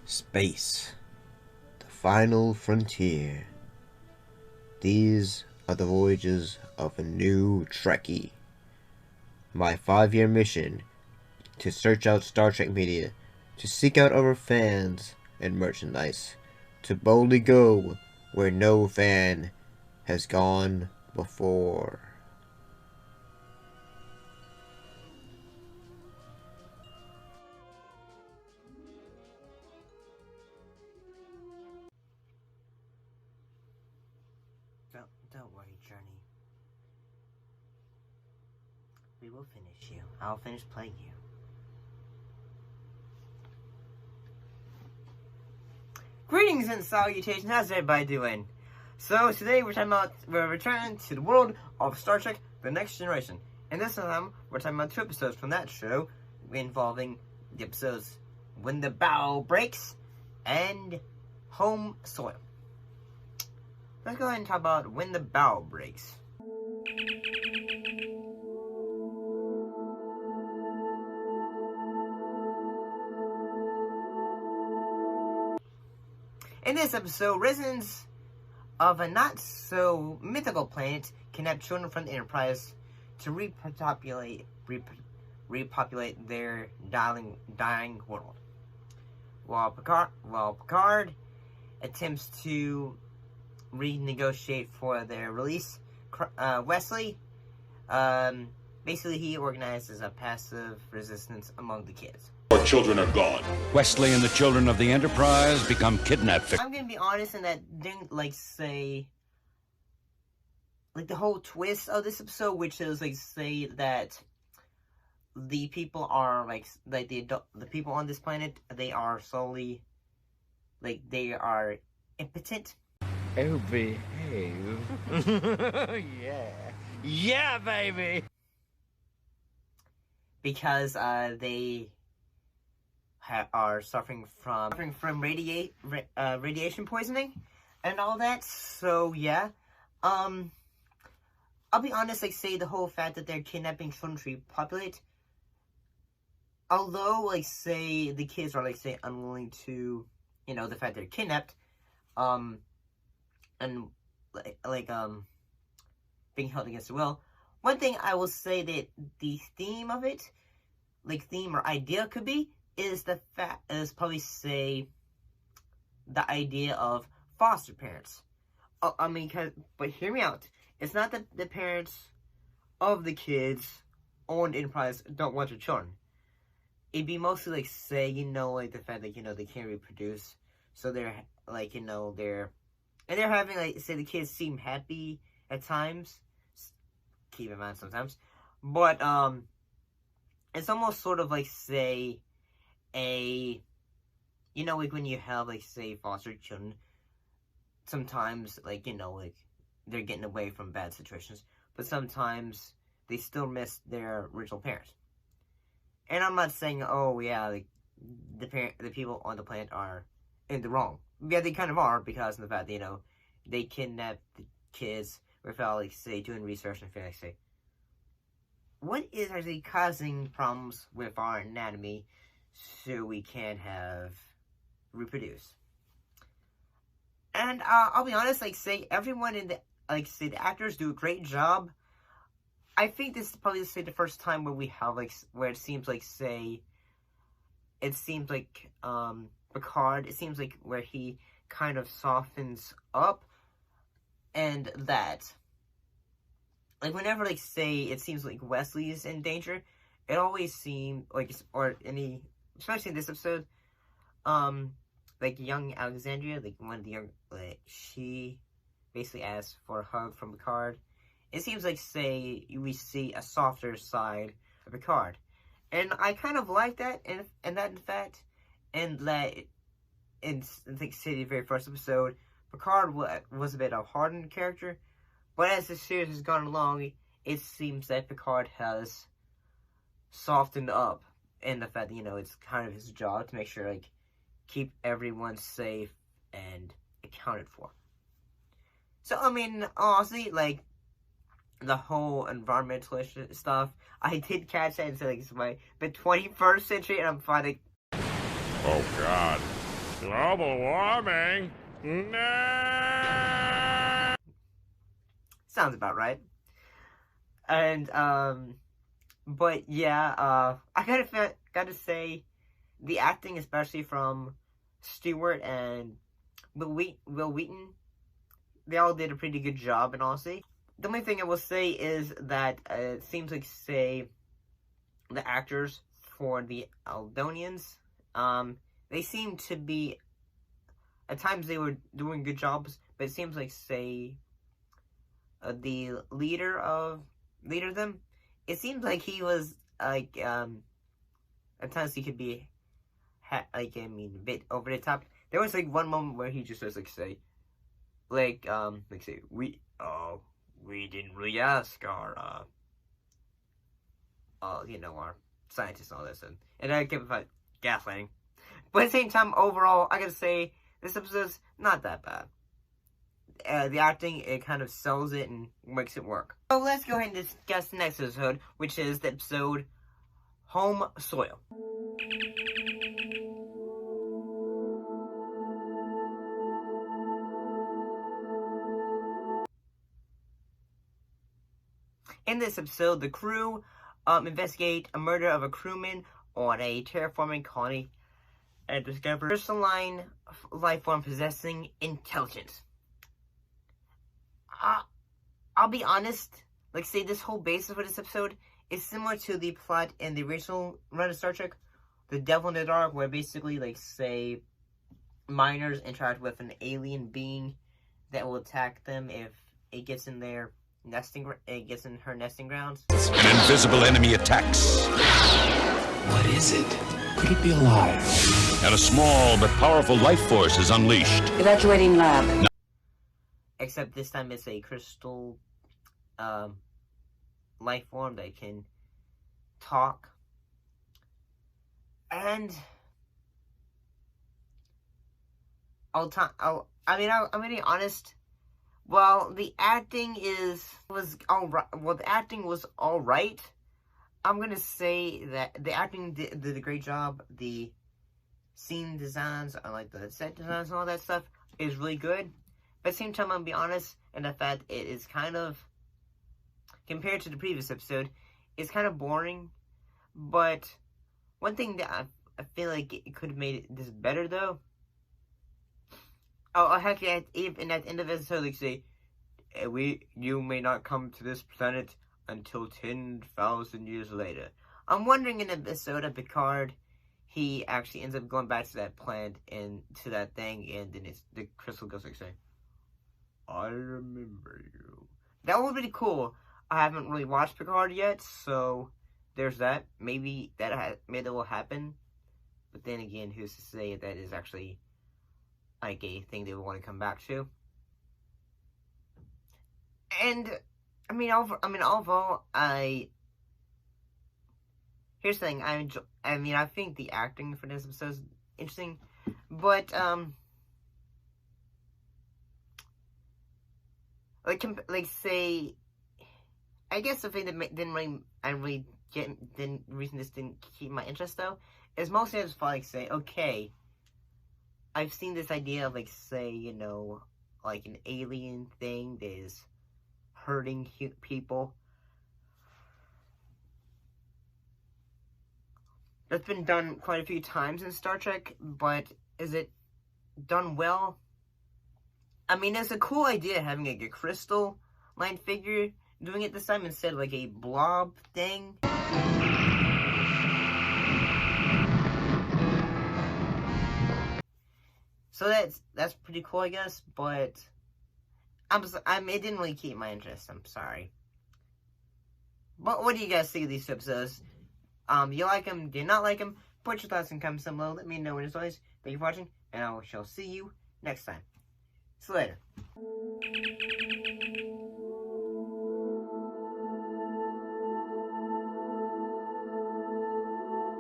Space, the final frontier. These are the voyages of a new Trekkie. My 5-year mission to search out Star Trek media, to seek out our fans and merchandise, to boldly go where no fan has gone before. Don't worry, Journey. We will finish you. I'll finish playing you. Greetings and salutations. How's everybody doing? So today we're returning to the world of Star Trek: The Next Generation. And this time we're talking about 2 episodes from that show, involving the episodes When the Bough Breaks and Home Soil. Let's go ahead and talk about When the Bough Breaks. In this episode, residents of a not-so-mythical planet kidnap children from the Enterprise to repopulate their dying world. While Picard attempts to renegotiate for their release, Wesley, basically he organizes a passive resistance among the kids. Our children are gone. Wesley and the children of the Enterprise become kidnapped. I'm gonna be honest in that didn't say the whole twist of this episode, which is say that the people are the people on this planet, they are solely they are impotent. Oh, behave. Yeah, baby. Because they are suffering from radiation poisoning and all that. So yeah, I'll be honest. Say the whole fact that they're kidnapping children to repopulate. Although say the kids are unwilling to, the fact they're kidnapped, and being held against their will. One thing I will say that the theme of it, theme or idea could be, is probably the idea of foster parents. But hear me out. It's not that the parents of the kids on Enterprise don't want their children. It'd be mostly the fact that they can't reproduce, so they're they're having the kids seem happy at times. Keep in mind sometimes, but it's almost sort of when you have foster children, sometimes they're getting away from bad situations, but sometimes they still miss their original parents. And I'm not saying, oh yeah, the people on the planet are in the wrong. Yeah, they kind of are, because of the fact that they kidnap the kids without doing research and what is actually causing problems with our anatomy so we can reproduce. And I'll be honest, everyone in the the actors do a great job. I think this is probably the first time where we have where it seems Picard, it seems where he kind of softens up, and that whenever it seems Wesley's in danger, it always seems especially in this episode, young Alexandria, one of the young, she basically asks for a hug from Picard. It seems we see a softer side of Picard, and I kind of like that, and that in fact, and that in the very first episode, Picard was a bit of a hardened character, but as the series has gone along, it seems that Picard has softened up in the fact that, it's kind of his job to make sure, keep everyone safe and accounted for. So, honestly, the whole environmentalist stuff, I did catch that and say, the 21st century, and I'm finding... Oh, God. Global warming? No! Sounds about right. And, but yeah, I gotta say, the acting, especially from Stewart and Will Wheaton, they all did a pretty good job, in honesty. The only thing I will say is that it seems like, say, the actors for the Eldonians, they seem to be, at times they were doing good jobs, but it seems like, say, the leader of them, it seems like he was, like, at times he could be, a bit over the top. There was, like, one moment where he just was, like, say, we didn't really ask our, our scientists and all this, and I kept like gaslighting. But at the same time, overall, I gotta say, this episode's not that bad. The acting, it kind of sells it and makes it work. So let's go ahead and discuss the next episode, which is the episode Home Soil. In this episode, the crew investigate a murder of a crewman on a terraforming colony and discover a crystalline life form possessing intelligence. I'll be honest, like, say, this whole basis for this episode is similar to the plot in the original run of Star Trek, The Devil in the Dark, where basically, like, say, miners interact with an alien being that will attack them if it gets in their her nesting grounds. An invisible enemy attacks. What is it? Could it be alive? And a small but powerful life force is unleashed. Evacuating lab. Except this time it's a crystal life form that can talk. And I'm gonna be honest. Well, the acting was alright. Well, the acting was alright. I'm gonna say that the acting did a great job. The scene designs, I like the set designs and all that stuff, is really good. But at the same time, I'm gonna be honest, and the fact it is kind of, compared to the previous episode, it's kind of boring. But one thing that I feel like it could have made this better, though. Oh, heck, even at the end of the episode, they say, you may not come to this planet until 10,000 years later. I'm wondering in the episode of Picard, he actually ends up going back to that planet and to that thing, and then the crystal goes like, say, I remember you. That would be pretty cool. I haven't really watched Picard yet, so there's that. Maybe that will happen. But then again, who's to say that is actually like a thing they would want to come back to. And although here's the thing, I think the acting for this episode is interesting, but say, I guess the thing that the reason this didn't keep my interest, though, is mostly I just felt like, say, okay, I've seen this idea of, like, say, like an alien thing that is hurting people. That's been done quite a few times in Star Trek, but is it done well? I mean, it's a cool idea having, like, a crystal line figure doing it this time instead of, like, a blob thing. So that's pretty cool, I guess, but it didn't really keep my interest. I'm sorry. But what do you guys think of these episodes? You like them? Do you not like them? Put your thoughts in the comments down below. Let me know. And as always, thank you for watching, and I shall see you next time. See you later.